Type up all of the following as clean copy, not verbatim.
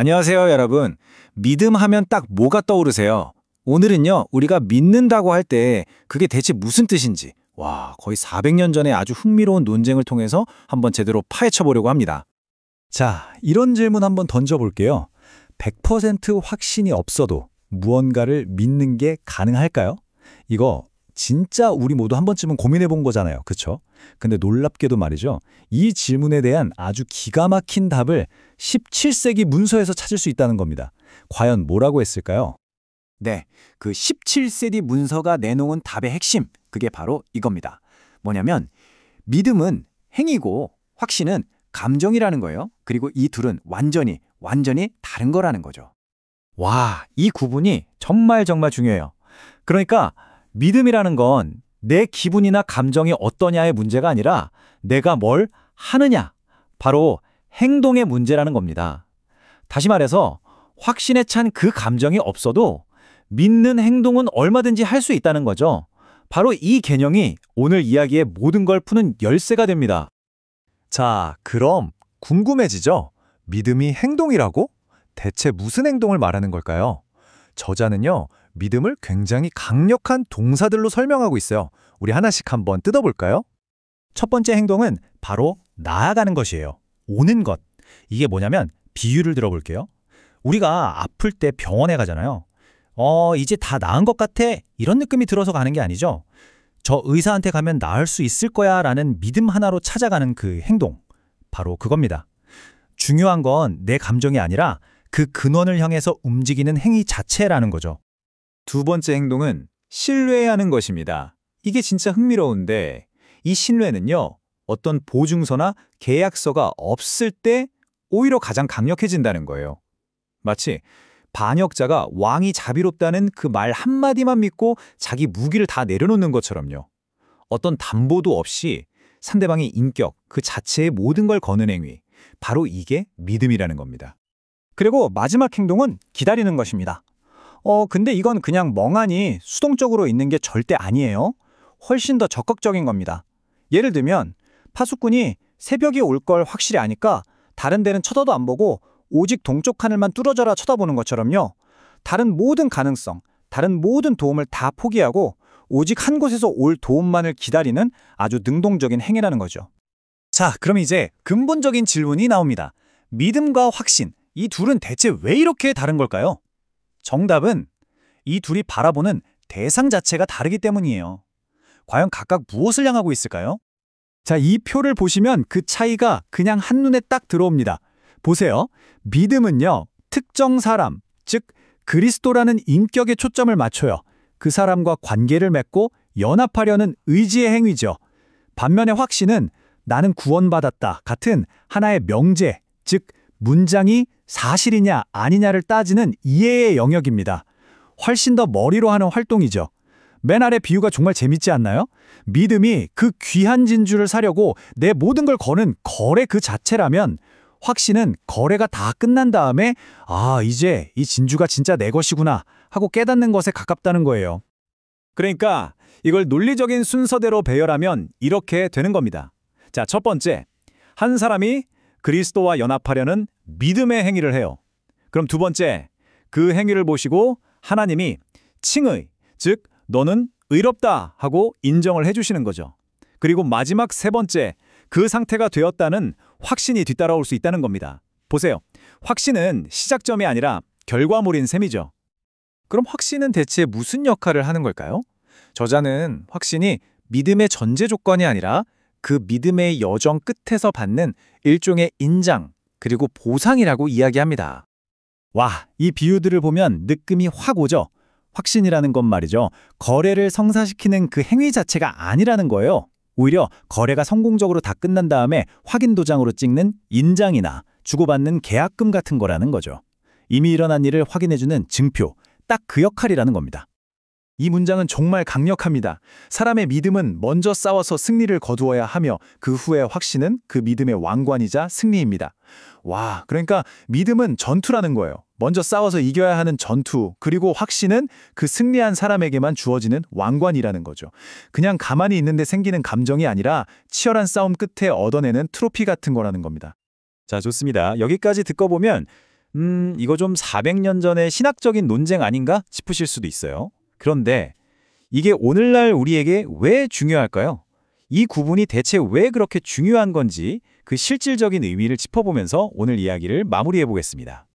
안녕하세요, 여러분. 믿음 하면 딱 뭐가 떠오르세요? 오늘은요, 우리가 믿는다고 할 때 그게 대체 무슨 뜻인지, 거의 400년 전에 아주 흥미로운 논쟁을 통해서 한번 제대로 파헤쳐 보려고 합니다. 자, 이런 질문 한번 던져볼게요. 100% 확신이 없어도 무언가를 믿는 게 가능할까요? 이거 진짜 우리 모두 한 번쯤은 고민해 본 거잖아요. 그쵸? 근데 놀랍게도 말이죠. 이 질문에 대한 아주 기가 막힌 답을 17세기 문서에서 찾을 수 있다는 겁니다. 과연 뭐라고 했을까요? 네, 그 17세기 문서가 내놓은 답의 핵심, 그게 바로 이겁니다. 뭐냐면, 믿음은 행위고 확신은 감정이라는 거예요. 그리고 이 둘은 완전히 다른 거라는 거죠. 와, 이 구분이 정말 중요해요. 그러니까 믿음이라는 건 내 기분이나 감정이 어떠냐의 문제가 아니라 내가 뭘 하느냐, 바로 행동의 문제라는 겁니다. 다시 말해서 확신에 찬 그 감정이 없어도 믿는 행동은 얼마든지 할 수 있다는 거죠. 바로 이 개념이 오늘 이야기의 모든 걸 푸는 열쇠가 됩니다. 자, 그럼 궁금해지죠? 믿음이 행동이라고? 대체 무슨 행동을 말하는 걸까요? 저자는요, 믿음을 굉장히 강력한 동사들로 설명하고 있어요. 우리 하나씩 한번 뜯어볼까요? 첫 번째 행동은 바로 나아가는 것이에요. 오는 것. 이게 뭐냐면 비유를 들어볼게요. 우리가 아플 때 병원에 가잖아요. 이제 다 나은 것 같아. 이런 느낌이 들어서 가는 게 아니죠. 저 의사한테 가면 나을 수 있을 거야 라는 믿음 하나로 찾아가는 그 행동. 바로 그겁니다. 중요한 건 내 감정이 아니라 그 근원을 향해서 움직이는 행위 자체라는 거죠. 두 번째 행동은 신뢰하는 것입니다. 이게 진짜 흥미로운데 이 신뢰는요, 어떤 보증서나 계약서가 없을 때 오히려 가장 강력해진다는 거예요. 마치 반역자가 왕이 자비롭다는 그 말 한마디만 믿고 자기 무기를 다 내려놓는 것처럼요. 어떤 담보도 없이 상대방의 인격, 그 자체의 모든 걸 거는 행위, 바로 이게 믿음이라는 겁니다. 그리고 마지막 행동은 기다리는 것입니다. 근데 이건 그냥 멍하니 수동적으로 있는 게 절대 아니에요. 훨씬 더 적극적인 겁니다. 예를 들면 파수꾼이 새벽이 올 걸 확실히 아니까 다른 데는 쳐다도 안 보고 오직 동쪽 하늘만 뚫어져라 쳐다보는 것처럼요. 다른 모든 가능성, 다른 모든 도움을 다 포기하고 오직 한 곳에서 올 도움만을 기다리는 아주 능동적인 행위라는 거죠. 자, 그럼 이제 근본적인 질문이 나옵니다. 믿음과 확신, 이 둘은 대체 왜 이렇게 다른 걸까요? 정답은 이 둘이 바라보는 대상 자체가 다르기 때문이에요. 과연 각각 무엇을 향하고 있을까요? 자, 이 표를 보시면 그 차이가 그냥 한눈에 딱 들어옵니다. 보세요. 믿음은요, 특정 사람, 즉 그리스도라는 인격에 초점을 맞춰요. 그 사람과 관계를 맺고 연합하려는 의지의 행위죠. 반면에 확신은 나는 구원받았다 같은 하나의 명제, 즉 문장이 사실이냐 아니냐를 따지는 이해의 영역입니다. 훨씬 더 머리로 하는 활동이죠. 맨 아래 비유가 정말 재밌지 않나요? 믿음이 그 귀한 진주를 사려고 내 모든 걸 거는 거래 그 자체라면 확신은 거래가 다 끝난 다음에 이제 이 진주가 진짜 내 것이구나 하고 깨닫는 것에 가깝다는 거예요. 그러니까 이걸 논리적인 순서대로 배열하면 이렇게 되는 겁니다. 자, 첫 번째, 한 사람이 그리스도와 연합하려는 믿음의 행위를 해요. 그럼 두 번째, 그 행위를 보시고 하나님이 칭의, 즉 너는 의롭다 하고 인정을 해주시는 거죠. 그리고 마지막 세 번째, 그 상태가 되었다는 확신이 뒤따라올 수 있다는 겁니다. 보세요. 확신은 시작점이 아니라 결과물인 셈이죠. 그럼 확신은 대체 무슨 역할을 하는 걸까요? 저자는 확신이 믿음의 전제 조건이 아니라 그 믿음의 여정 끝에서 받는 일종의 인장, 그리고 보상이라고 이야기합니다. 와, 이 비유들을 보면 느낌이 확 오죠? 확신이라는 건 말이죠. 거래를 성사시키는 그 행위 자체가 아니라는 거예요. 오히려 거래가 성공적으로 다 끝난 다음에 확인 도장으로 찍는 인장이나 주고받는 계약금 같은 거라는 거죠. 이미 일어난 일을 확인해주는 증표, 딱 그 역할이라는 겁니다. 이 문장은 정말 강력합니다. 사람의 믿음은 먼저 싸워서 승리를 거두어야 하며 그 후에 확신은 그 믿음의 왕관이자 승리입니다. 와, 그러니까 믿음은 전투라는 거예요. 먼저 싸워서 이겨야 하는 전투, 그리고 확신은 그 승리한 사람에게만 주어지는 왕관이라는 거죠. 그냥 가만히 있는데 생기는 감정이 아니라 치열한 싸움 끝에 얻어내는 트로피 같은 거라는 겁니다. 자, 좋습니다. 여기까지 듣고 보면 이거 좀 400년 전의 신학적인 논쟁 아닌가 싶으실 수도 있어요. 그런데 이게 오늘날 우리에게 왜 중요할까요? 이 구분이 대체 왜 그렇게 중요한 건지 그 실질적인 의미를 짚어보면서 오늘 이야기를 마무리해 보겠습니다.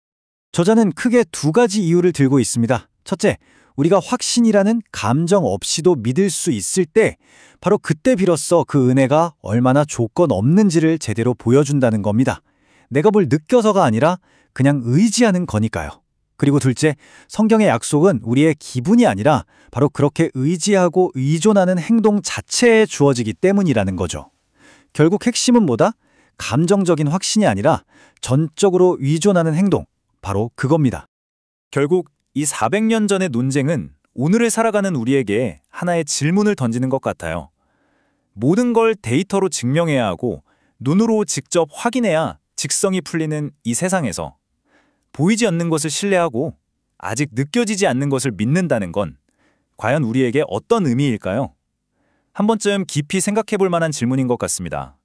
저자는 크게 두 가지 이유를 들고 있습니다. 첫째, 우리가 확신이라는 감정 없이도 믿을 수 있을 때 바로 그때 비로소 그 은혜가 얼마나 조건 없는지를 제대로 보여준다는 겁니다. 내가 뭘 느껴서가 아니라 그냥 의지하는 거니까요. 그리고 둘째, 성경의 약속은 우리의 기분이 아니라 바로 그렇게 의지하고 의존하는 행동 자체에 주어지기 때문이라는 거죠. 결국 핵심은 뭐다? 감정적인 확신이 아니라 전적으로 의존하는 행동, 바로 그겁니다. 결국 이 400년 전의 논쟁은 오늘을 살아가는 우리에게 하나의 질문을 던지는 것 같아요. 모든 걸 데이터로 증명해야 하고 눈으로 직접 확인해야 직성이 풀리는 이 세상에서 보이지 않는 것을 신뢰하고 아직 느껴지지 않는 것을 믿는다는 건 과연 우리에게 어떤 의미일까요? 한 번쯤 깊이 생각해 볼 만한 질문인 것 같습니다.